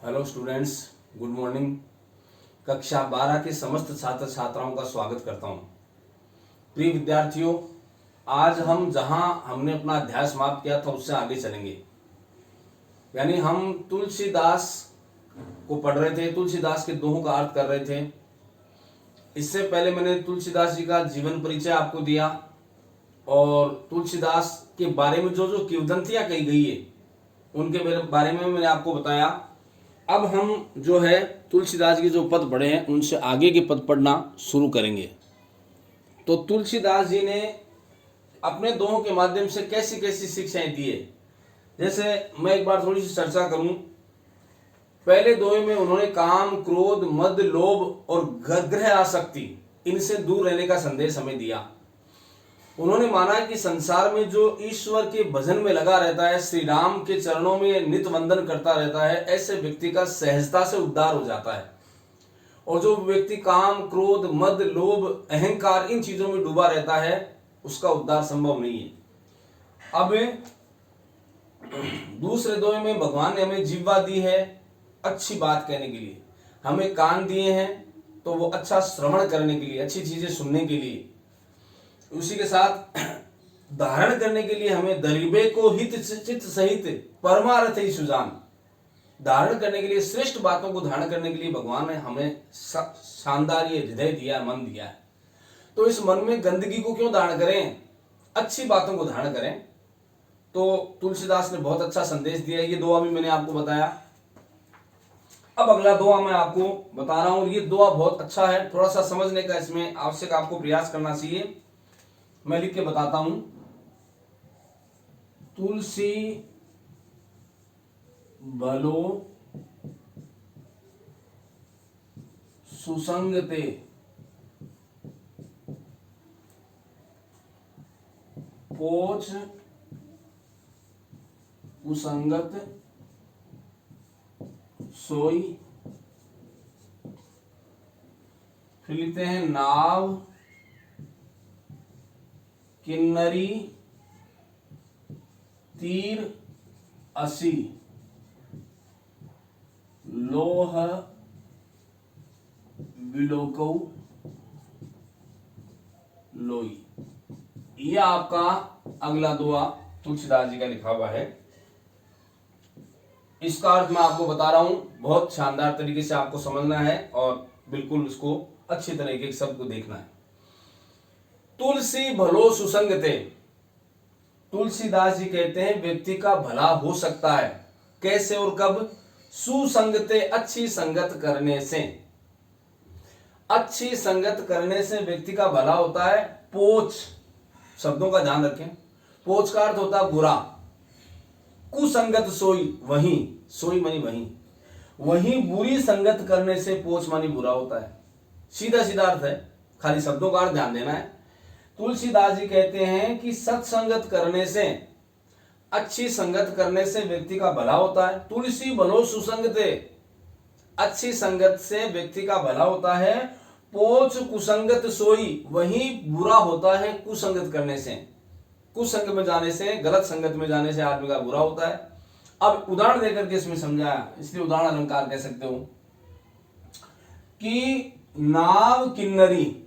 Hello students, good morning. कक्षा 12 के समस्त छात्र छात्राओं का स्वागत करता हूं। प्रिय विद्यार्थियों, आज हम जहां हमने अपना अध्याय समाप्त किया था उससे आगे चलेंगे। यानी हम तुलसीदास को पढ़ रहे थे, तुलसीदास के दोहों का अर्थ कर रहे थे। इससे पहले मैंने तुलसीदास जी का जीवन परिचय आपको दिया और तुलसीदास के बारे में जो जो किंवदंतियां कही गई है उनके बारे में मैंने आपको बताया। अब हम जो है तुलसीदास के जो पद पढ़े हैं उनसे आगे के पद पढ़ना शुरू करेंगे। तो तुलसीदास जी ने अपने दोहों के माध्यम से कैसी कैसी शिक्षाएं दी है, जैसे मैं एक बार थोड़ी सी चर्चा करूं। पहले दोहे में उन्होंने काम, क्रोध, मद, लोभ और ग्रह आसक्ति इनसे दूर रहने का संदेश हमें दिया। उन्होंने माना कि संसार में जो ईश्वर के भजन में लगा रहता है, श्री राम के चरणों में नित्य वंदन करता रहता है, ऐसे व्यक्ति का सहजता से उद्धार हो जाता है। और जो व्यक्ति काम, क्रोध, मद, लोभ, अहंकार इन चीजों में डूबा रहता है उसका उद्धार संभव नहीं है। अब दूसरे दोहे में भगवान ने हमें जिह्वा दी है अच्छी बात कहने के लिए, हमें कान दिए हैं तो वो अच्छा श्रवण करने के लिए, अच्छी चीजें सुनने के लिए। उसी के साथ धारण करने के लिए हमें दरिबे को हित चित सहित परमार्थ ही सुजान, धारण करने के लिए, श्रेष्ठ बातों को धारण करने के लिए भगवान ने हमें शानदार ये हृदय दिया, मन दिया है। तो इस मन में गंदगी को क्यों धारण करें, अच्छी बातों को धारण करें। तो तुलसीदास ने बहुत अच्छा संदेश दिया। ये दुआ भी मैंने आपको बताया। अब अगला दुआ मैं आपको बता रहा हूं। ये दुआ बहुत अच्छा है, थोड़ा सा समझने का इसमें आवश्यक आपको प्रयास करना चाहिए। मैं लिख के बताता हूं। तुलसी भलो सुसंगते, पोच कुसंगत सोई। फिर लिखते हैं नाव किन्नरी तीर असी, लोह विलोकौ लोई। यह आपका अगला दुआ तुलसीदास जी का लिखा हुआ है। इसका अर्थ मैं आपको बता रहा हूं, बहुत शानदार तरीके से आपको समझना है और बिल्कुल उसको अच्छे तरीके से सबको देखना है। तुलसी भलो सुसंगते, तुलसीदास जी कहते हैं व्यक्ति का भला हो सकता है। कैसे और कब? सुसंगते, अच्छी संगत करने से। अच्छी संगत करने से व्यक्ति का भला होता है। पोच, शब्दों का ध्यान रखें। पोच का अर्थ होता है बुरा। कुसंगत सोई, वही, सोई मानी वही, वही बुरी संगत करने से पोच मानी बुरा होता है। सीधा सीधा अर्थ है, खाली शब्दों का अर्थ ध्यान देना है। तुलसीदास जी कहते हैं कि सत्संगत करने से, अच्छी संगत करने से व्यक्ति का भला होता है। तुलसी भलो सुसंगते, अच्छी संगत से व्यक्ति का भला होता है। पोच कुसंगत सोई, वही बुरा होता है कुसंगत करने से। कुसंग में जाने से, गलत संगत में जाने से आदमी का बुरा होता है। अब उदाहरण देकर के इसमें समझाया, इसलिए उदाहरण अलंकार कह सकते हो कि नाव किन्नरी,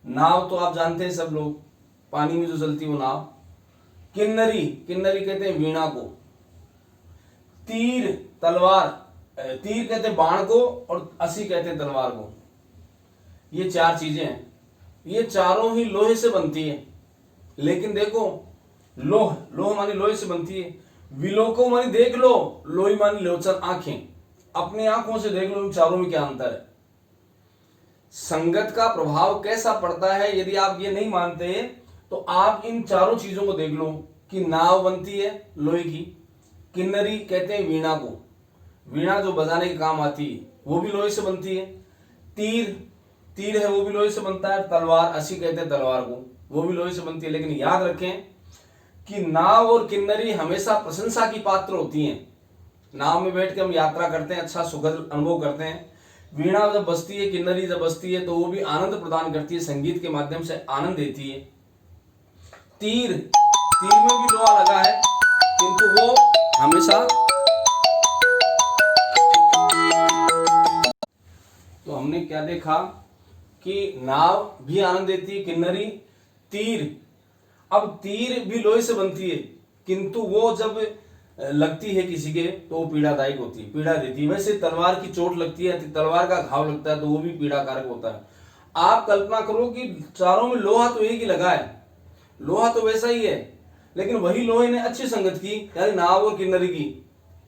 नाव तो आप जानते हैं सब लोग, पानी में जो चलती वो नाव। किन्नरी, किन्नरी कहते हैं वीणा को। तीर, तलवार, तीर कहते हैं बाण को और असी कहते हैं तलवार को। ये चार चीजें हैं, ये चारों ही लोहे से बनती है। लेकिन देखो, लोह, लोह मानी लोहे से बनती है। विलोको मानी देख लो, लोही मानी लोचन, आंखें। अपनी आंखों से देख लो इन चारों में क्या अंतर है। संगत का प्रभाव कैसा पड़ता है, यदि आप ये नहीं मानते तो आप इन चारों चीजों को देख लो कि नाव बनती है लोहे की। किन्नरी कहते हैं वीणा को, वीणा जो बजाने के काम आती है वो भी लोहे से बनती है। तीर, तीर है वो भी लोहे से बनता है। तलवार, असी कहते हैं तलवार को, वो भी लोहे से बनती है। लेकिन याद रखें कि नाव और किन्नरी हमेशा प्रशंसा की पात्र होती हैं। नाव में बैठ के हम यात्रा करते हैं, अच्छा सुखद अनुभव करते हैं। वीणा जब बजती है, किन्नरी जब बजती है तो वो भी आनंद प्रदान करती है, संगीत के माध्यम से आनंद देती है। तीर, तीर में भी लोहा लगा है किंतु वो हमेशा क्या देखा कि नाव भी आनंद देती है, किन्नरी, तीर। अब तीर भी लोहे से बनती है, किंतु वो जब लगती है किसी के तो वो पीड़ादायक होती है, पीड़ा देती है। वैसे तलवार की चोट लगती है, तलवार का घाव लगता है तो वो भी पीड़ाकारक होता है। आप कल्पना करो कि चारों में लोहा तो एक ही लगा है, लोहा तो वैसा ही है, लेकिन वही लोहे ने अच्छी संगत की, यानी नाव और किन्नरी की,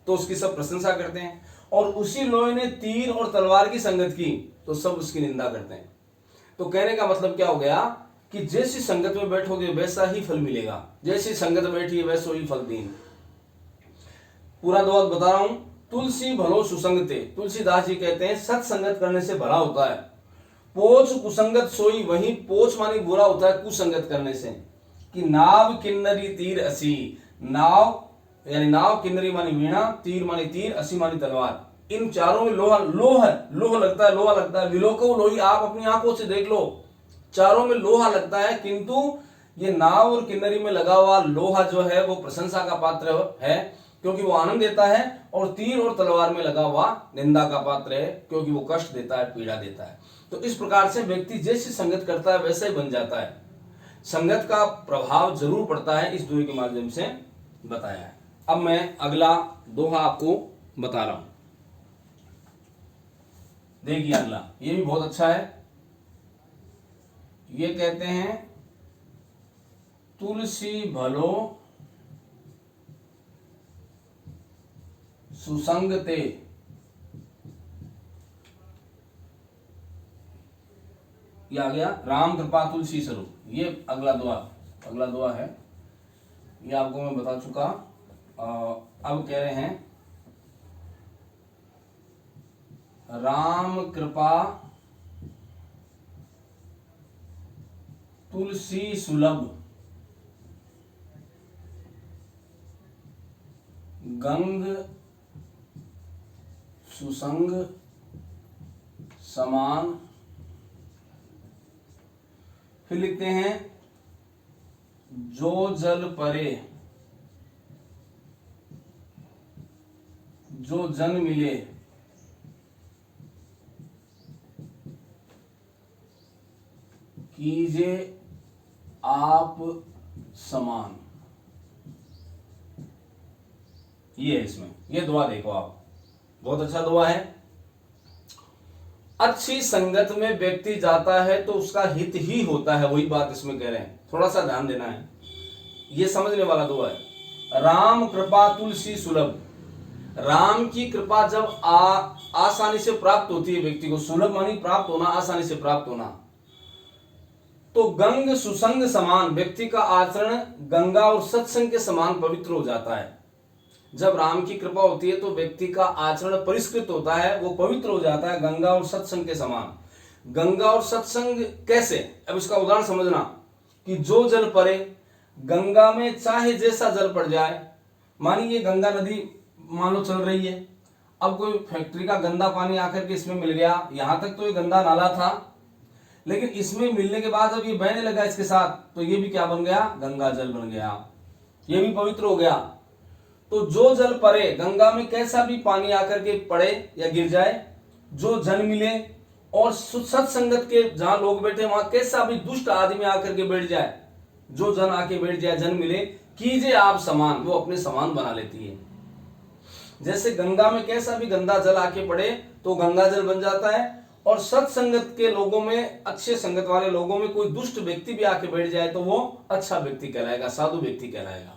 तो उसकी सब प्रशंसा करते हैं। और उसी लोहे ने तीर और तलवार की संगत की तो सब उसकी निंदा करते हैं। तो कहने का मतलब क्या हो गया कि जैसी संगत में बैठोगे वैसा ही फल मिलेगा, जैसी संगत बैठी है वैसो ही फल दीन। पूरा दोहा बता रहा हूं। तुलसी भलो सुसंगते, तुलसीदास जी कहते हैं सत्संगत करने से भला होता है। पोच कुसंगत सोई, वही पोच मानी बुरा होता है कुसंगत करने से। कि नाव किन्नरी तीर असी, नाव यानी नाव, किन्नरी मानी वीणा, तीर मानी तीर, असी मानी तलवार। इन चारों में लोहा लोह लगता है, लोहा लगता है। विलोको लोही, आप अपनी आंखों से देख लो, चारों में लोहा लगता है, किंतु ये नाव और किन्नरी में लगा हुआ लोहा जो है वो प्रशंसा का पात्र है क्योंकि वो आनंद देता है, और तीर और तलवार में लगा हुआ निंदा का पात्र है क्योंकि वो कष्ट देता है, पीड़ा देता है। तो इस प्रकार से व्यक्ति जैसी संगत करता है वैसा ही बन जाता है। संगत का प्रभाव जरूर पड़ता है, इस दोहे के माध्यम से बताया है। अब मैं अगला दोहा आपको बता रहा हूं, देखिए अगला, ये भी बहुत अच्छा है। ये कहते हैं तुलसी भलो सुसंगते, ये आ गया राम कृपा तुलसी स्वरूप। ये अगला दुआ है, ये आपको मैं बता चुका। अब कह रहे हैं राम कृपा तुलसी सुलभ, गंग सुसंग समान। फिर लिखते हैं जो जल परे, जो जन मिले, कीजे आप समान। ये है इसमें, ये दुआ देखो आप, बहुत अच्छा दुआ है। अच्छी संगत में व्यक्ति जाता है तो उसका हित ही होता है, वही बात इसमें कह रहे हैं, थोड़ा सा ध्यान देना है, ये समझने वाला दुआ है। राम कृपा तुलसी सुलभ, राम की कृपा जब आसानी से प्राप्त होती है व्यक्ति को, सुलभ मानी प्राप्त होना, आसानी से प्राप्त होना, तो गंग सुसंग समान, व्यक्ति का आचरण गंगा और सत्संग के समान पवित्र हो जाता है। जब राम की कृपा होती है तो व्यक्ति का आचरण परिष्कृत होता है, वो पवित्र हो जाता है गंगा और सत्संग के समान। गंगा और सत्संग कैसे, अब इसका उदाहरण समझना कि जो जल परे, गंगा में चाहे जैसा जल पड़ जाए, मानिए गंगा नदी मान लो चल रही है, अब कोई फैक्ट्री का गंदा पानी आकर के इसमें मिल गया, यहां तक तो ये गंदा नाला था, लेकिन इसमें मिलने के बाद अब ये बहने लगा इसके साथ, तो ये भी क्या बन गया, गंगा जल बन गया, ये भी पवित्र हो गया। तो जो जल परे, गंगा में कैसा भी पानी आकर के पड़े या गिर जाए, जो जन मिले, और सत्संगत के जहां लोग बैठे वहां कैसा भी दुष्ट आदमी आकर के बैठ जाए, जो जन आके बैठ जाए, जन मिले, कीजिए आप समान, वो अपने समान बना लेती है। जैसे गंगा में कैसा भी गंदा जल आके पड़े तो गंगा जल बन जाता है, और सत्संगत के लोगों में, अच्छे संगत वाले लोगों में कोई दुष्ट व्यक्ति भी आके बैठ जाए तो वो अच्छा व्यक्ति कहलाएगा, साधु व्यक्ति कहलाएगा।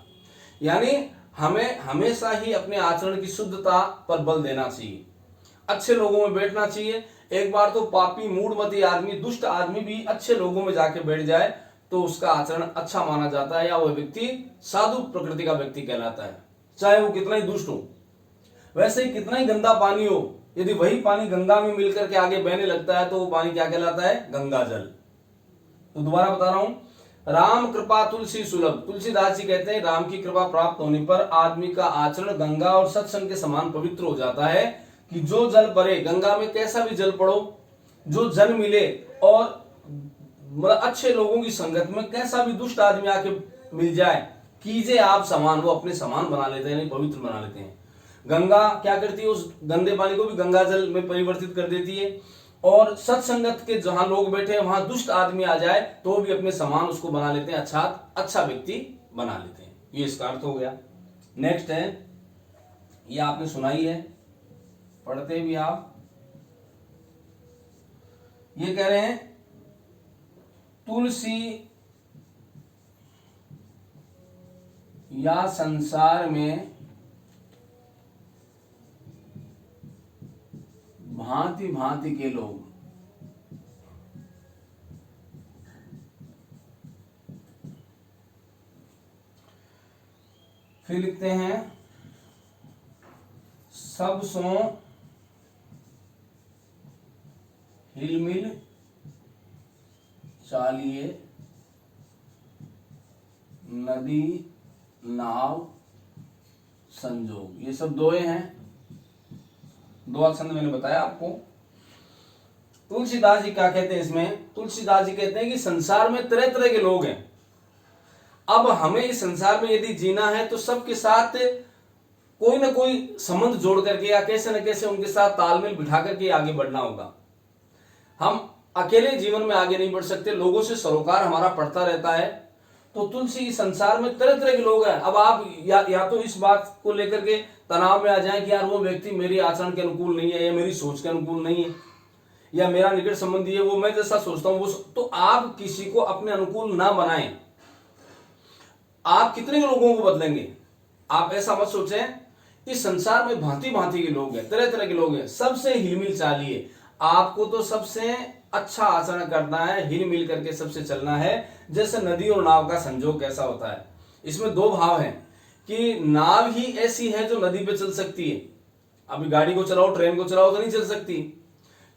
यानी हमें हमेशा ही अपने आचरण की शुद्धता पर बल देना चाहिए, अच्छे लोगों में बैठना चाहिए। एक बार तो पापी मूढ़मती आदमी, दुष्ट आदमी भी अच्छे लोगों में जाके बैठ जाए तो उसका आचरण अच्छा माना जाता है, या वह व्यक्ति साधु प्रकृति का व्यक्ति कहलाता है, चाहे वो कितना ही दुष्ट हो। वैसे ही कितना ही गंदा पानी हो, यदि वही पानी गंगा में मिलकर के आगे बहने लगता है तो वो पानी क्या कहलाता है, गंगा जल। तो दोबारा बता रहा हूं, राम कृपा तुलसी सुलभ, तुलसीदास जी कहते हैं राम की कृपा प्राप्त होने पर आदमी का आचरण गंगा और सत्संग के समान पवित्र हो जाता है। कि जो जल परे, गंगा में कैसा भी जल पड़ो, जो जन मिले, और अच्छे लोगों की संगत में कैसा भी दुष्ट आदमी आके मिल जाए, कीजिए आप समान, वो अपने समान बना लेते हैं, पवित्र बना लेते हैं। गंगा क्या करती है, उस गंदे पानी को भी गंगा जल में परिवर्तित कर देती है, और सत्संगत के जहां लोग बैठे हैं वहां दुष्ट आदमी आ जाए तो भी अपने समान उसको बना लेते हैं, अच्छा व्यक्ति बना लेते हैं। ये इसका अर्थ हो गया। नेक्स्ट है, ये आपने सुनाई है, पढ़ते भी आप। ये कह रहे हैं तुलसी या संसार में भांति भांति के लोग। फिर लिखते हैं सब सो हिलमिल चालिए नदी नाव संजोग। ये सब दोए हैं, दो छंद मैंने बताया आपको। तुलसीदास जी क्या कहते हैं इसमें? तुलसीदास जी कहते हैं कि संसार में तरह तरह के लोग हैं। अब हमें इस संसार में यदि जीना है तो सबके साथ कोई ना कोई संबंध जोड़ करके या कैसे न कैसे उनके साथ तालमेल बिठा करके आगे बढ़ना होगा। हम अकेले जीवन में आगे नहीं बढ़ सकते, लोगों से सरोकार हमारा पड़ता रहता है। तो तुलसी इस संसार में तरह तरह के लोग हैं। अब आप या तो इस बात को लेकर के तनाव में आ जाएं कि यार वो व्यक्ति मेरी आचरण के अनुकूल नहीं है या मेरी सोच के अनुकूल नहीं है या मेरा निकट संबंधी है वो मैं जैसा सोचता हूं वो, तो आप किसी को अपने अनुकूल ना बनाएं। आप कितने लोगों को बदलेंगे? आप ऐसा मत सोचें। इस संसार में भांति भांति के लोग हैं, तरह तरह के लोग हैं, सबसे हिलमिल चालिए। आपको तो सबसे अच्छा आचरण करना है, हिल मिल करके सबसे चलना है। जैसे नदी और नाव का संजोग कैसा होता है, इसमें दो भाव हैं कि नाव ही ऐसी है जो नदी पे चल सकती है। अभी गाड़ी को चलाओ, ट्रेन को चलाओ तो नहीं चल सकती।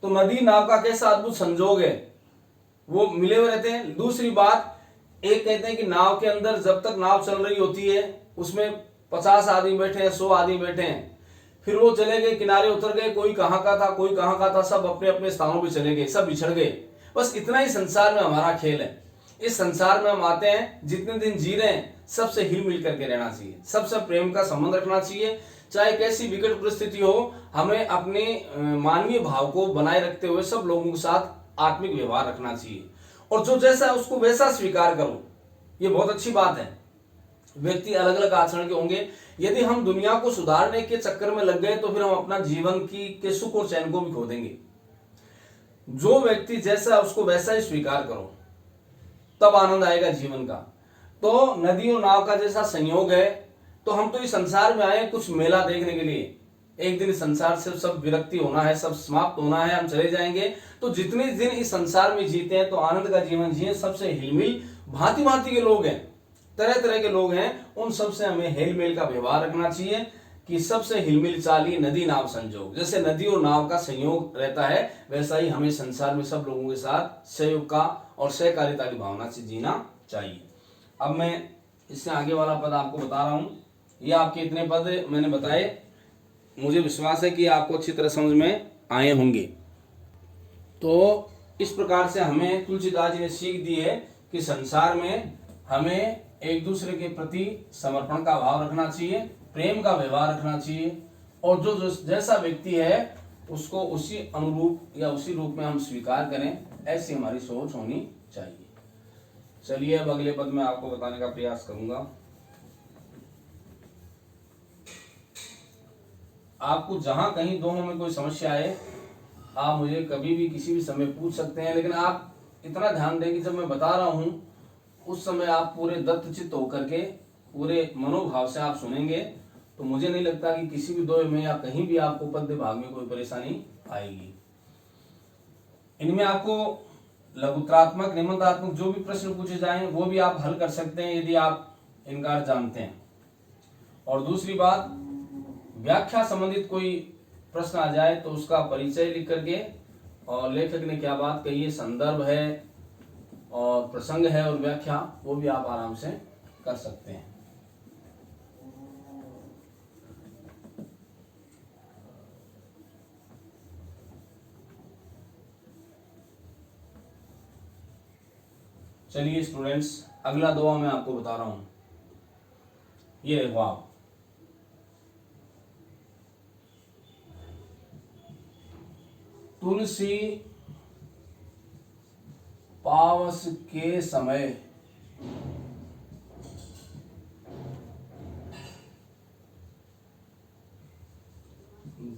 तो नदी नाव का कैसा अद्भुत संजोग है, वो मिले हुए रहते हैं। दूसरी बात, एक कहते हैं कि नाव के अंदर जब तक नाव चल रही होती है उसमें 50 आदमी बैठे हैं, 100 आदमी बैठे हैं, फिर वो चले गए, किनारे उतर गए, कोई कहां का था कोई कहां का था, सब अपने अपने स्थानों पे चले गए, सब बिछड़ गए। बस इतना ही संसार में हमारा खेल है। इस संसार में हम आते हैं, जितने दिन जी रहे हैं सबसे हिल मिल करके रहना चाहिए, सबसे प्रेम का संबंध रखना चाहिए। चाहे कैसी विकट परिस्थिति हो, हमें अपने मानवीय भाव को बनाए रखते हुए सब लोगों के साथ आत्मिक व्यवहार रखना चाहिए। और जो जैसा है उसको वैसा स्वीकार करो, ये बहुत अच्छी बात है। व्यक्ति अलग अलग आचरण के होंगे, यदि हम दुनिया को सुधारने के चक्कर में लग गए तो फिर हम अपना जीवन की के सुख और चैन को भी खो देंगे। जो व्यक्ति जैसा उसको वैसा ही स्वीकार करो, तब आनंद आएगा जीवन का। तो नदी और नाव का जैसा संयोग है, तो हम तो इस संसार में आए कुछ मेला देखने के लिए। एक दिन इस संसार से सब विरक्ति होना है, सब समाप्त होना है, हम चले जाएंगे। तो जितने दिन इस संसार में जीते हैं तो आनंद का जीवन जिए। सबसे हिलमिल भांति भांति के लोग हैं, तरह तरह के लोग हैं, उन सबसे हमें हेल मेल का व्यवहार रखना चाहिए कि सबसे हिलमिल चाली नदी नाव संजोग। जैसे नदी और नाव का संयोग रहता है वैसा ही हमें संसार में सब लोगों के साथ सहयोग का और सहकारिता की भावना से जीना चाहिए। अब मैं इससे आगे वाला पद आपको बता रहा हूं। ये आपके इतने पद मैंने बताए, मुझे विश्वास है कि आपको अच्छी तरह समझ में आए होंगे। तो इस प्रकार से हमें तुलसीदास जी ने सीख दी है कि संसार में हमें एक दूसरे के प्रति समर्पण का भाव रखना चाहिए, प्रेम का व्यवहार रखना चाहिए, और जो जैसा व्यक्ति है उसको उसी अनुरूप या उसी रूप में हम स्वीकार करें, ऐसी हमारी सोच होनी चाहिए। चलिए अब अगले पद में आपको बताने का प्रयास करूंगा। आपको जहां कहीं दोनों में कोई समस्या है आप मुझे कभी भी किसी भी समय पूछ सकते हैं, लेकिन आप इतना ध्यान दें कि जब मैं बता रहा हूं उस समय आप पूरे दत्तचित्त होकर के पूरे मनोभाव से आप सुनेंगे, तो मुझे नहीं लगता कि किसी भी दो में या कहीं भी आपको पद्य भाग में कोई परेशानी आएगी। इनमें आपको लघुत्रात्मक निबंधात्मक जो भी प्रश्न पूछे जाएं वो भी आप हल कर सकते हैं यदि आप इनका अर्थ जानते हैं। और दूसरी बात, व्याख्या संबंधित कोई प्रश्न आ जाए तो उसका परिचय लिख करके और लेखक ने क्या बात कही है, संदर्भ है और प्रसंग है और व्याख्या, वो भी आप आराम से कर सकते हैं। चलिए स्टूडेंट्स, अगला दुआ मैं आपको बता रहा हूं। ये देखो आप, तुलसी पावस के समय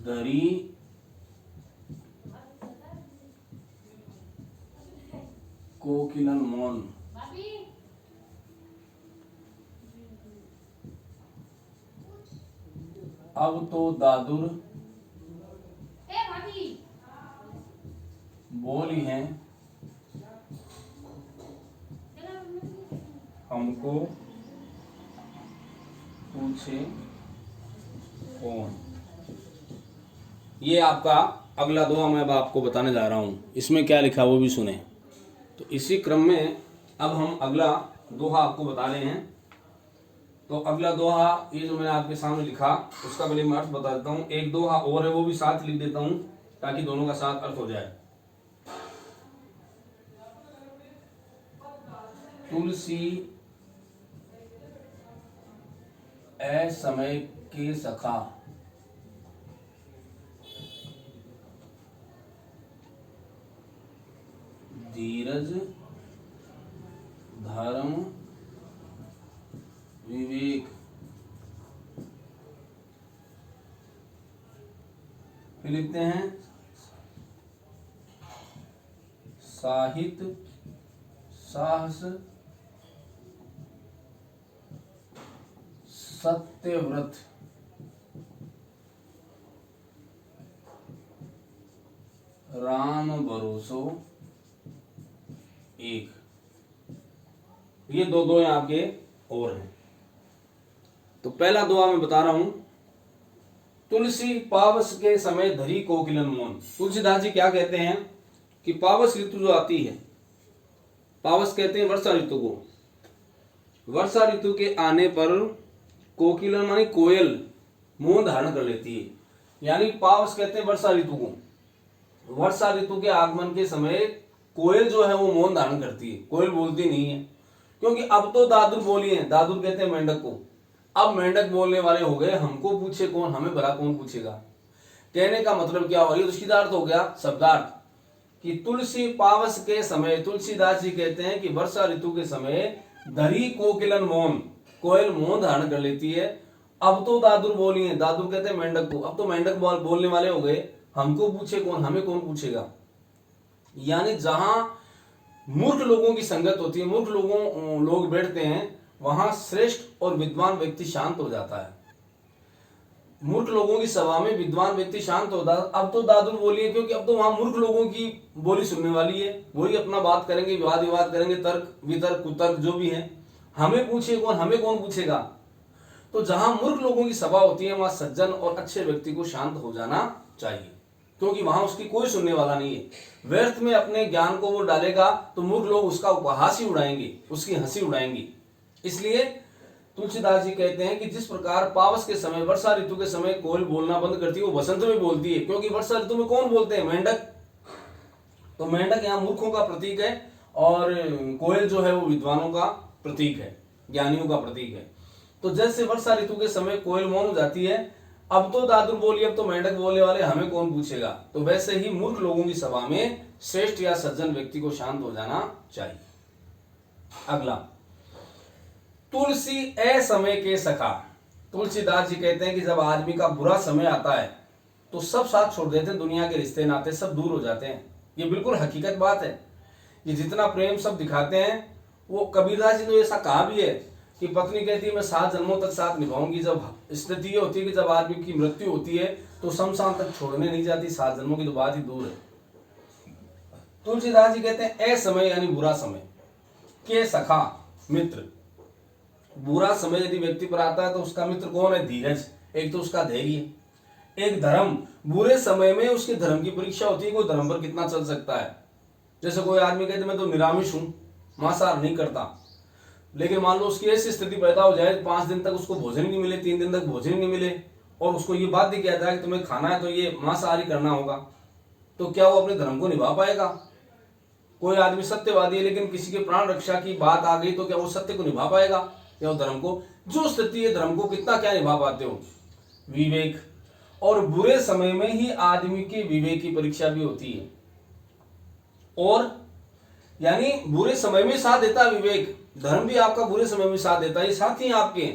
धरी कोकिलन मौन। अब तो दादुर बोली हैं हमको पूछे कौन। ये आपका अगला दुआ मैं अब आपको बताने जा रहा हूँ, इसमें क्या लिखा वो भी सुने। तो इसी क्रम में अब हम अगला दोहा आपको बता रहे हैं। तो अगला दोहा ये जो मैंने आपके सामने लिखा उसका पहले मैं अर्थ बता देता हूँ। एक दोहा और है वो भी साथ लिख देता हूँ ताकि दोनों का साथ अर्थ हो जाए। तुलसी ए समय के सखा, धीरज धर्म विवेक। फिर लिखते हैं साहित्य साहस सत्यव्रत। राम भरोसो एक। ये दो दो आपके और हैं। तो पहला दुआ मैं बता रहा हूं। तुलसी पावस के समय धरी कोकिलन मौन। तुलसीदास जी क्या कहते हैं कि पावस ऋतु जो आती है, पावस कहते हैं वर्षा ऋतु को। वर्षा ऋतु के आने पर कोकिलन मानी कोयल मौन धारण कर लेती है। यानी पावस कहते हैं वर्षा ऋतु को। वर्षा ऋतु के आगमन के समय कोयल जो है वो मौन धारण करती है, कोयल बोलती नहीं है। क्योंकि अब तो दादुर बोली है, दादुर कहते हैं मेंढक को। अब मेंढक बोलने वाले हो गए, हमको पूछे कौन, हमें भला कौन पूछेगा। कहने का मतलब क्या हुआ, ये उसका अर्थ हो गया शब्दार्थ कि तुलसी पावस के समय, तुलसीदास जी कहते हैं कि वर्षा ऋतु के समय धरी कोकिलन मौन, कोयल मौन धारण कर लेती है। अब तो दादुर बोली है, दादुर कहते हैं मेंढक को। अब तो मेंढक बोलने वाले हो गए, हमको पूछे कौन, हमें कौन पूछेगा। यानी जहां मूर्ख लोगों की संगत होती है, मूर्ख लोग बैठते हैं, वहां श्रेष्ठ और विद्वान व्यक्ति शांत हो जाता है। मूर्ख लोगों की सभा में विद्वान व्यक्ति शांत होता है। अब तो दादुर बोली है क्योंकि अब तो वहां मूर्ख लोगों की बोली सुनने वाली है, वही अपना बात करेंगे, विवाद विवाद करेंगे, तर्क वितर्क कुतर्क जो भी है। हमें पूछे कौन, हमें कौन पूछेगा। तो जहां मूर्ख लोगों की सभा होती है वहां सज्जन और अच्छे व्यक्ति को शांत हो जाना चाहिए, क्योंकि वहां उसकी कोई सुनने वाला नहीं है। व्यर्थ में अपने ज्ञान को वो डालेगा तो मूर्ख लोग उसका उपहास ही उड़ाएंगे, उसकी हंसी उड़ाएंगे। इसलिए तुलसीदास जी कहते हैं कि जिस प्रकार पावस के समय, वर्षा ऋतु के समय कोयल बोलना बंद करती है, वो वसंत में बोलती है। क्योंकि वर्षा ऋतु में कौन बोलते हैं, मेंढक। तो मेंढक यहाँ मूर्खों का प्रतीक है और कोयल जो है वो विद्वानों का प्रतीक है, ज्ञानियों का प्रतीक है। तो जैसे वर्षा ऋतु के समय कोयल मौन हो जाती है, अब तो दादुर बोली, अब तो मेंढक बोलने वाले, हमें कौन पूछेगा। तो वैसे ही मूर्ख लोगों की सभा में श्रेष्ठ या सज्जन व्यक्ति को शांत हो जाना चाहिए। अगला, तुलसी ए समय के सखा। तुलसीदास जी कहते हैं कि जब आदमी का बुरा समय आता है तो सब साथ छोड़ देते हैं, दुनिया के रिश्ते नाते सब दूर हो जाते हैं। ये बिल्कुल हकीकत बात है। ये जितना प्रेम सब दिखाते हैं, वो कबीरदास जी ने ऐसा कहा भी है कि पत्नी कहती है मैं 7 जन्मों तक साथ निभाऊंगी। जब स्थिति ये होती है कि जब आदमी की मृत्यु होती है तो शमशान तक छोड़ने नहीं जाती, 7 जन्मों की तो बात ही दूर है। तुलसीदास जी कहते हैं ए समय यानी बुरा समय के सखा, मित्र। बुरा समय यदि व्यक्ति पर आता है तो उसका मित्र कौन है, धीरज। एक तो उसका धैर्य, एक धर्म। बुरे समय में उसके धर्म की परीक्षा होती है, कोई धर्म पर कितना चल सकता है। जैसे कोई आदमी कहते मैं तो निरामिष हूं, मांसाहार नहीं करता, लेकिन मान लो उसकी ऐसी स्थिति पैदा हो जाए 5 दिन तक उसको भोजन नहीं मिले, 3 दिन तक भोजन नहीं मिले, और उसको ये बात भी किया जाए कि तुम्हें खाना है तो ये मांसाहारी करना होगा, तो क्या वो अपने धर्म को निभा पाएगा। कोई आदमी सत्यवादी है लेकिन किसी के प्राण रक्षा की बात आ गई तो क्या वो सत्य को निभा पाएगा या वो धर्म को, जो स्थिति है धर्म को कितना क्या निभा पाते हो। विवेक, और बुरे समय में ही आदमी के विवेक की परीक्षा भी होती है। और यानी बुरे समय में साथ देता है विवेक, धर्म भी आपका बुरे समय में साथ देता है, ये साथी हैं आपके।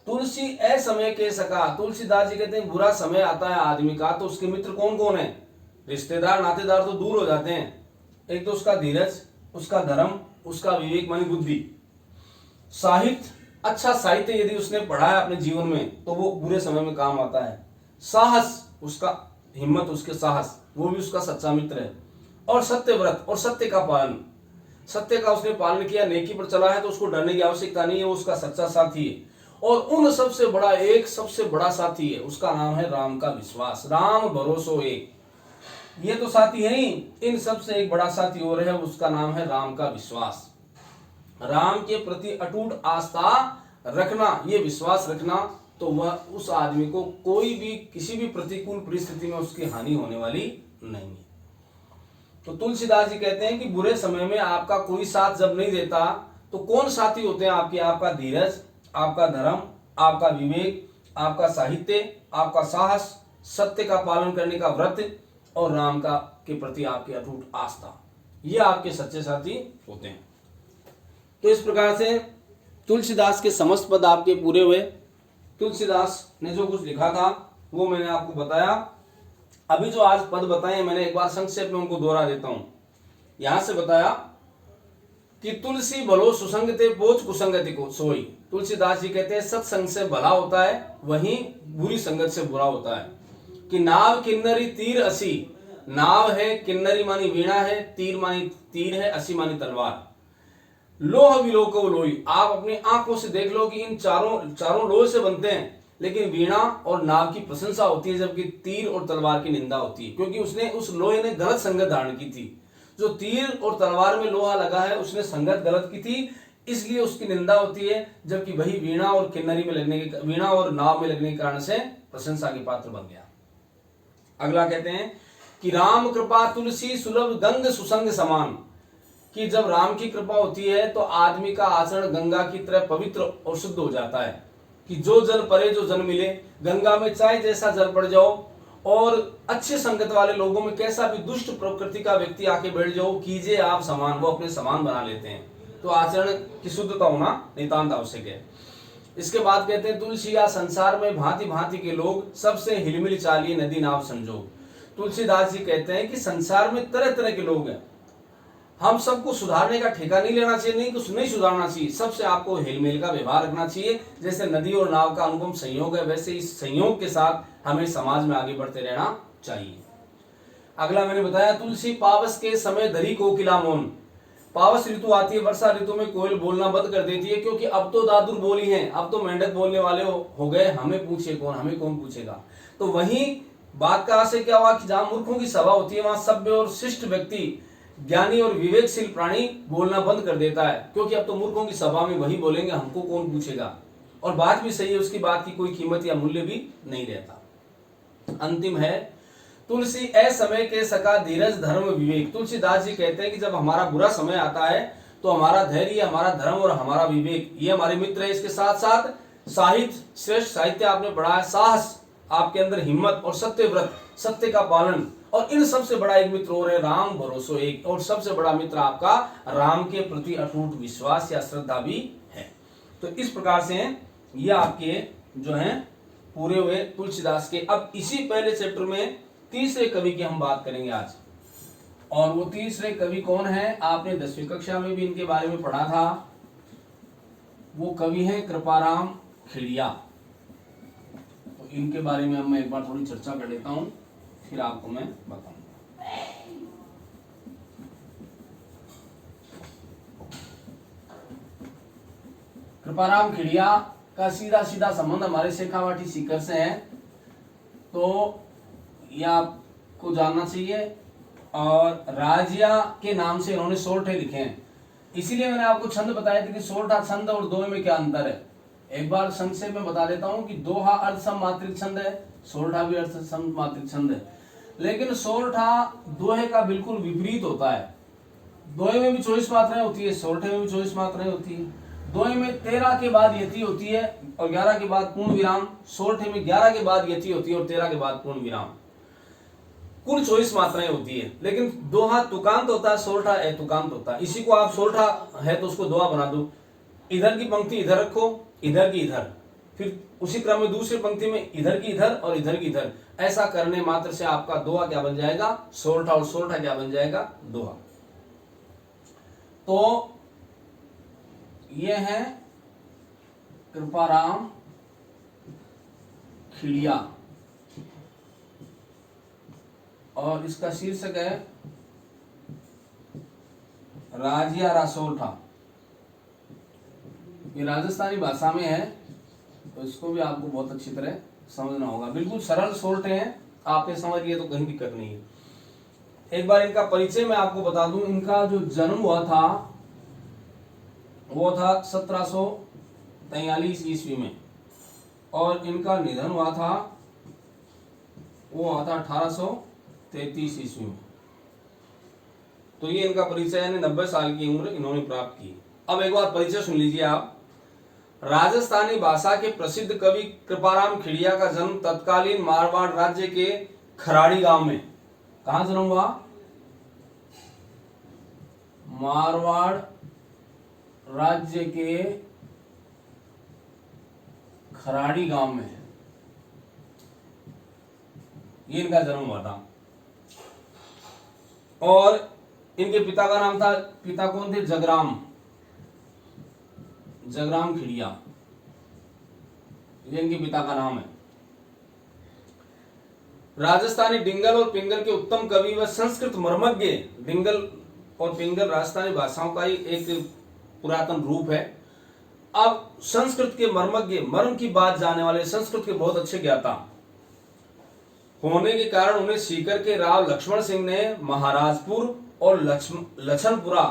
तुलसी असमय के सका, तुलसीदास जी कहते हैं बुरा समय आता है आदमी का तो उसके मित्र कौन कौन है? रिश्तेदार नातेदार तो दूर हो जाते हैं, एक तो उसका धीरज, उसका धर्म, उसका विवेक मानी बुद्धि। साहित्य, अच्छा साहित्य यदि उसने पढ़ा है अपने जीवन में तो वो बुरे समय में काम आता है। साहस, उसका हिम्मत, उसके साहस, वो भी उसका सच्चा मित्र है। और सत्यव्रत, और सत्य का पालन, सत्य का उसने पालन किया, नेकी पर चला है तो उसको डरने की आवश्यकता नहीं है, वो उसका सच्चा साथी है। और उन सबसे बड़ा एक सबसे बड़ा साथी है, उसका नाम है राम का विश्वास। राम भरोसो एक, ये तो साथी है ही, इन सबसे एक बड़ा साथी और है, उसका नाम है राम का विश्वास। राम के प्रति अटूट आस्था रखना, ये विश्वास रखना, तो वह उस आदमी को कोई भी किसी भी प्रतिकूल परिस्थिति में उसकी हानि होने वाली नहीं है। तो तुलसीदास जी कहते हैं कि बुरे समय में आपका कोई साथ जब नहीं देता तो कौन साथी होते हैं आपके? आपका धीरज, आपका धर्म, आपका विवेक, आपका साहित्य, आपका साहस, सत्य का पालन करने का व्रत और राम का के प्रति आपकी अटूट आस्था, ये आपके सच्चे साथी होते हैं। तो इस प्रकार से तुलसीदास के समस्त पद आपके पूरे हुए। तुलसीदास ने जो कुछ लिखा था वो मैंने आपको बताया। अभी जो आज पद बताए मैंने एक बार संक्षेप में उनको दोहरा देता हूं। यहां से बताया कि तुलसी भलो सुसंगते पोच कुसंगति को सोई। तुलसीदास जी कहते हैं सत्संग से भला होता है, वहीं बुरी संगत से बुरा होता है। कि नाव किन्नरी तीर असी, नाव है, किन्नरी मानी वीणा है, तीर मानी तीर है, असी मानी तलवार। लोह विलोको लोई, आप अपनी आंखों से देख लो कि इन चारों लोहे से बनते हैं, लेकिन वीणा और नाव की प्रशंसा होती है जबकि तीर और तलवार की निंदा होती है, क्योंकि उसने उस लोहे ने गलत संगत धारण की थी। जो तीर और तलवार में लोहा लगा है उसने संगत गलत की थी, इसलिए उसकी निंदा होती है, जबकि वही वीणा और किन्नरी में लगने के वीणा और नाव में लगने के कारण से प्रशंसा के पात्र बन गया। अगला कहते हैं कि राम कृपा तुलसी सुलभ गंग सुसंग समान, कि जब राम की कृपा होती है तो आदमी का आचरण गंगा की तरह पवित्र और शुद्ध हो जाता है। कि जो जल परे जो जन मिले, गंगा में चाहे जैसा जल पड़ जाओ और अच्छे संगत वाले लोगों में कैसा भी दुष्ट प्रकृति का व्यक्ति आके बैठ जाओ, कीजिए आप समान, वो अपने समान बना लेते हैं। तो आचरण की शुद्धता होना नितांत आवश्यक है। इसके बाद कहते हैं तुलसिया संसार में भांति भांति के लोग, सबसे हिलमिल चालिए नदी नाव संजोग। तुलसीदास जी कहते हैं कि संसार में तरह तरह के लोग हैं, हम सबको सुधारने का ठेका नहीं लेना चाहिए, नहीं कुछ नहीं सुधारना चाहिए, सबसे आपको हिलमिल का व्यवहार रखना चाहिए। जैसे नदी और नाव का अनुपम संयोग है, वैसे इस संयोग के साथ हमें समाज में आगे बढ़ते रहना चाहिए। अगला मैंने बताया तुलसी पावस के समय धरी कोकिला मौन। पावस ऋतु आती है, वर्षा ऋतु में कोयल बोलना बंद कर देती है, क्योंकि अब तो दादुर बोली है, अब तो मेंढक बोलने वाले हो गए, हमें पूछे कौन, हमें कौन पूछेगा। तो वही बात का आशय क्या हुआ कि जहां मूर्खों की सभा होती है वहां सभ्य और शिष्ट व्यक्ति, ज्ञानी और विवेकशील प्राणी बोलना बंद कर देता है, क्योंकि अब तो मूर्खों की सभा में वही बोलेंगे, हमको कौन पूछेगा। और बात भी सही है, उसकी बात की कोई कीमत या मूल्य भी नहीं रहता। अंतिम है तुलसी असमय के सका धीरज धर्म विवेक। तुलसीदास जी कहते हैं कि जब हमारा बुरा समय आता है तो हमारा धैर्य, हमारा धर्म और हमारा विवेक ये हमारे मित्र है। इसके साथ साथ साहित्य, श्रेष्ठ साहित्य आपने पढ़ा है, साहस, आपके अंदर हिम्मत और सत्यव्रत, सत्य का पालन, और इन सबसे बड़ा एक मित्र और है राम भरोसो एक, और सबसे बड़ा मित्र आपका राम के प्रति अटूट विश्वास या श्रद्धा भी है। तो इस प्रकार से ये आपके जो हैं पूरे हुए तुलसीदास के। अब इसी पहले चैप्टर में तीसरे कवि की हम बात करेंगे आज, और वो तीसरे कवि कौन है? आपने 10वीं कक्षा में भी इनके बारे में पढ़ा था। वो कवि हैं कृपाराम खेड़िया। तो इनके बारे में मैं एक बार थोड़ी चर्चा कर लेता हूं, फिर आपको मैं बताऊंगा। कृपाराम खेड़िया का सीधा सीधा संबंध हमारे शेखावाटी सीकर से है, तो यह आपको जानना चाहिए। और राजिया के नाम से इन्होंने सोरठे लिखे हैं, इसीलिए मैंने आपको छंद बताया था कि सोरठा छंद और दोहे में क्या अंतर है। एक बार संक्षेप में बता देता हूं कि दोहा अर्थ समात्रिक छंद है, सोरठा भी अर्थ समात्रिक छंद है, लेकिन सोरठा दोहे का बिल्कुल विपरीत होता है। दोहे में भी 24 मात्राएं होती है, सोरठे में भी 24 मात्राएं होती है। दोहे में 13 के बाद यति होती है और 11 के बाद पूर्ण विराम, सोरठे में 11 के बाद यति होती है और 13 के बाद पूर्ण विराम। कुल 24 मात्राएं होती है, लेकिन दोहा तुकांत होता है, सोरठा तुकांत होता है। इसी को आप सोरठा है तो उसको दोहा बना दो, इधर की पंक्ति इधर रखो, इधर की इधर, फिर उसी क्रम में दूसरी पंक्ति में इधर की इधर और इधर की इधर, ऐसा करने मात्र से आपका दोहा क्या बन जाएगा, सोरठा, और सोरठा क्या बन जाएगा, दोहा। तो ये है कृपाराम खिड़िया और इसका शीर्षक है राजिया रासोरठा। ये राजस्थानी भाषा में है, तो इसको भी आपको बहुत अच्छी तरह समझना होगा। बिल्कुल सरल सोरठे हैं, आपने समझ लिए तो कहीं दिक्कत नहीं है। एक बार इनका परिचय मैं आपको बता दूं। इनका जो जन्म हुआ था वो था 1743 ईस्वी में, और इनका निधन हुआ था वो हुआ था 1833 ईस्वी में। तो ये इनका परिचय, यानी 90 साल की उम्र इन्होंने प्राप्त की। अब एक बार परिचय सुन लीजिए आप। राजस्थानी भाषा के प्रसिद्ध कवि कृपाराम खिड़िया का जन्म तत्कालीन मारवाड़ राज्य के खराड़ी गांव में, कहां जन्म हुआ, मारवाड़ राज्य के खराड़ी गांव में ये इनका जन्म हुआ था। और इनके पिता का नाम था, पिता कौन थे, जगराम खिड़िया, ये इनके पिता का नाम है। राजस्थानी डिंगल और पिंगल के उत्तम कवि व संस्कृत मर्मज्ञ। डिंगल और पिंगल राजस्थानी भाषाओं का ही एक पुरातन रूप है। अब संस्कृत के मर्मज्ञ, मर्म की बात जानने वाले, संस्कृत के बहुत अच्छे ज्ञाता होने के कारण उन्हें सीकर के राव लक्ष्मण सिंह ने महाराजपुर और लछनपुरा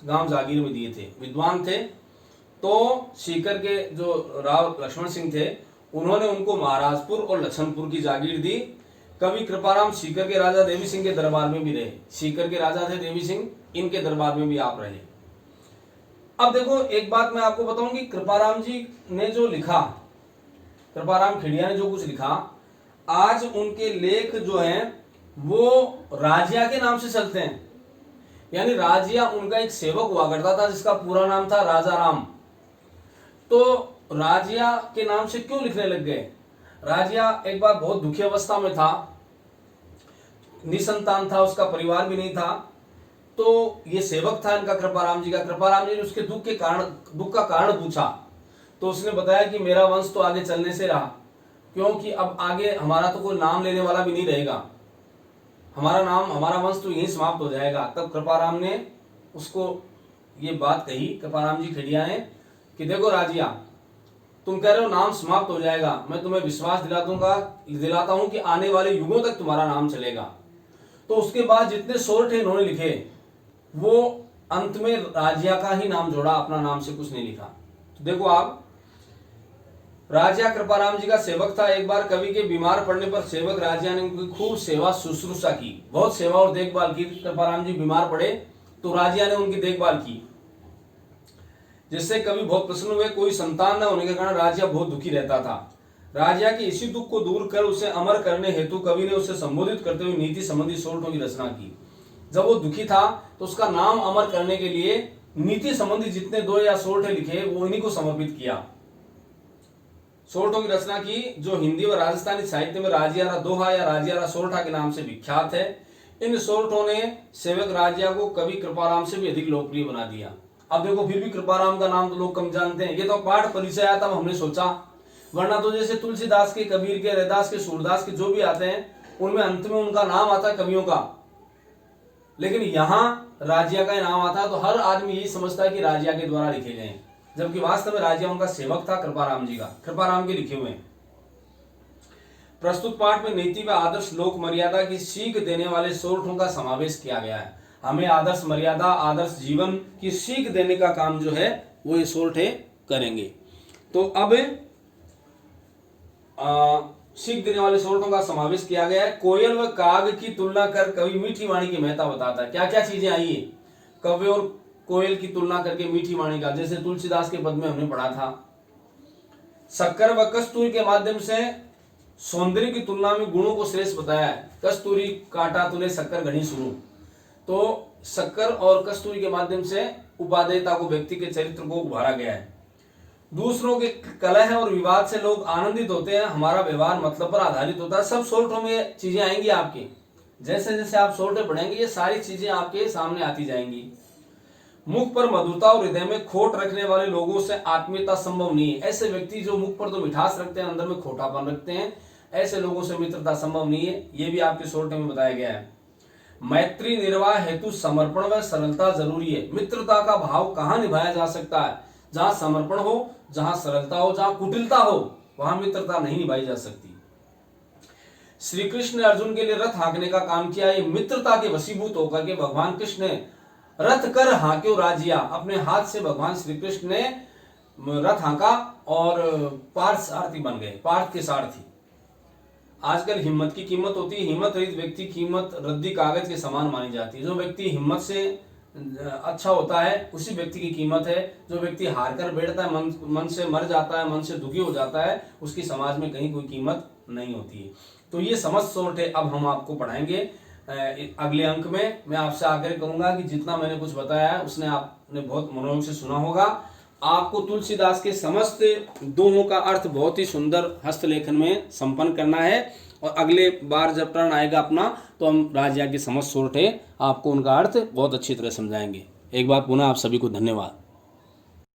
गांव जागीर में दिए थे। विद्वान थे, तो सीकर के जो राव लक्ष्मण सिंह थे उन्होंने उनको महाराजपुर और लछनपुर की जागीर दी। कवि कृपाराम सीकर के राजा देवी सिंह के दरबार में भी रहे। सीकर के राजा थे देवी सिंह, इनके दरबार में भी आप रहे। अब देखो एक बात मैं आपको बताऊं कि कृपाराम जी ने जो लिखा, कृपाराम खिड़िया ने जो कुछ लिखा, आज उनके लेख जो हैं वो राजिया के नाम से चलते हैं। यानी राजिया उनका एक सेवक हुआ करता था जिसका पूरा नाम था राजा राम। तो राजिया के नाम से क्यों लिखने लग गए? राजिया एक बार बहुत दुखी अवस्था में था, निसंतान था, उसका परिवार भी नहीं था। तो ये सेवक था इनका कृपाराम जी का। कृपाराम जी ने उसके दुख का कारण पूछा, तो उसने बताया कि मेरा वंश तो आगे चलने से रहा, क्योंकि अब आगे हमारा तो कोई नाम लेने वाला भी नहीं रहेगा, हमारा वंश तो यहीं समाप्त हो जाएगा। तब कृपाराम ने उसको ये बात कही, कृपाराम जी खिड़िया ने, कि देखो राजिया, तुम कह रहे हो नाम समाप्त हो जाएगा, मैं तुम्हें विश्वास दिलाता हूं कि आने वाले युगों तक तुम्हारा नाम चलेगा। तो उसके बाद जितने सोरठे इन्होंने लिखे वो अंत में राजिया का ही नाम जोड़ा, अपना नाम से कुछ नहीं लिखा। तो देखो आप, राजिया कृपाराम जी का सेवक था। एक बार कवि के बीमार पड़ने पर सेवक राजिया ने उनकी खूब सेवा शुश्रूषा की, बहुत सेवा और देखभाल की। कृपाराम जी बीमार पड़े तो राजिया ने उनकी देखभाल की, जिससे कवि बहुत प्रसन्न हुए। कोई संतान न होने के कारण राजिया बहुत दुखी रहता था। राजिया के इसी दुख को दूर कर उसे अमर करने हेतु कवि ने उसे संबोधित करते हुए नीति संबंधी सोरठों की रचना की। जब वो दुखी था तो उसका नाम अमर करने के लिए नीति संबंधी जितने दो या सोरठे लिखे वो इन्हीं को समर्पित किया। सोरठों की रचना की, जो हिंदी और राजस्थानी साहित्य में राजियारा दोहा या राजियारा सोरठा के नाम से विख्यात है। इन सोरठों ने सेवक राजिया को कवि कृपाराम से भी अधिक लोकप्रिय बना दिया। अब देखो फिर भी कृपाराम का नाम तो लोग कम जानते हैं। ये तो पाठ परिचय आया तब हमने सोचा, वरना तो जैसे तुलसीदास के, कबीर के, रैदास के, सूरदास के जो भी आते हैं उनमें अंत में उनका नाम आता है कवियों का, लेकिन यहाँ राजिया का नाम आता है तो हर आदमी यही समझता है कि राजिया के द्वारा लिखे गए, जबकि वास्तव में राजिया उनका सेवक था कृपाराम जी का, कृपाराम के लिखे हुए। प्रस्तुत पाठ में नीति व आदर्श लोक मर्यादा की सीख देने वाले सोरठों का समावेश किया गया है। हमें आदर्श मर्यादा, आदर्श जीवन की सीख देने का काम जो है वो ये सोरठे करेंगे। तो अब सीख देने वाले सोरठों का समावेश किया गया है। कोयल व काग की तुलना कर कवि मीठी वाणी की महत्ता बताता है। क्या क्या चीजें आई है कव्य और कोयल की तुलना करके मीठी वाणी का, जैसे तुलसीदास के पद में हमने पढ़ा था। शक्कर व कस्तूरी के माध्यम से सौंदर्य की तुलना में गुणों को श्रेष्ठ बताया है। कस्तूरी काटा तूने शक्कर घनी शुरू, तो शक्कर और कस्तूरी के माध्यम से उपादेयता को, व्यक्ति के चरित्र को उभारा गया है। दूसरों के कलह और विवाद से लोग आनंदित होते हैं, हमारा व्यवहार मतलब पर आधारित होता है। सब सोल्टों में ये चीजें आएंगी आपके, जैसे जैसे आप सोल्टे पढ़ेंगे ये सारी चीजें आपके सामने आती जाएंगी। मुख पर मधुरता और हृदय में खोट रखने वाले लोगों से आत्मीयता संभव नहीं है। ऐसे व्यक्ति जो मुख पर तो मिठास रखते हैं, अंदर में खोटापन रखते हैं, ऐसे लोगों से मित्रता संभव नहीं है। ये भी आपके सोल्टे में बताया गया है। मैत्री निर्वाह हेतु समर्पण व सरलता जरूरी है। मित्रता का भाव कहाँ निभाया जा सकता है? जहां समर्पण हो, जहां सरलता हो, जहां कुटिलता हो, वहां मित्रता नहीं निभाई जा सकती। श्री कृष्ण ने अर्जुन के लिए रथ हाँकने का काम किया। ये मित्रता के वशीभूत होकर के भगवान कृष्ण ने रथ कर हाँक्यो राजिया, अपने हाथ से भगवान श्री कृष्ण ने रथ हाँका और पार्थ सारथी बन गए, पार्थ के सारथी। आजकल हिम्मत की कीमत होती है, हिम्मत रहित व्यक्ति की कीमत रद्दी कागज के समान मानी जाती है। जो व्यक्ति हिम्मत से अच्छा होता है उसी व्यक्ति की कीमत है। जो व्यक्ति हार कर बैठता है, मन से मर जाता है, मन से दुखी हो जाता है, उसकी समाज में कहीं कोई कीमत नहीं होती है। तो ये समस्त सोर्ट है। अब हम आपको पढ़ाएंगे अगले अंक में। मैं आपसे आग्रह करूंगा कि जितना मैंने कुछ बताया है उसने आपने बहुत मनोयोग से सुना होगा। आपको तुलसीदास के समस्त दोहों का अर्थ बहुत ही सुंदर हस्तलेखन में संपन्न करना है, और अगले बार जब टर्न आएगा अपना तो हम राजिया के समस्त सोर्ट है आपको उनका अर्थ बहुत अच्छी तरह समझाएंगे। एक बार पुनः आप सभी को धन्यवाद।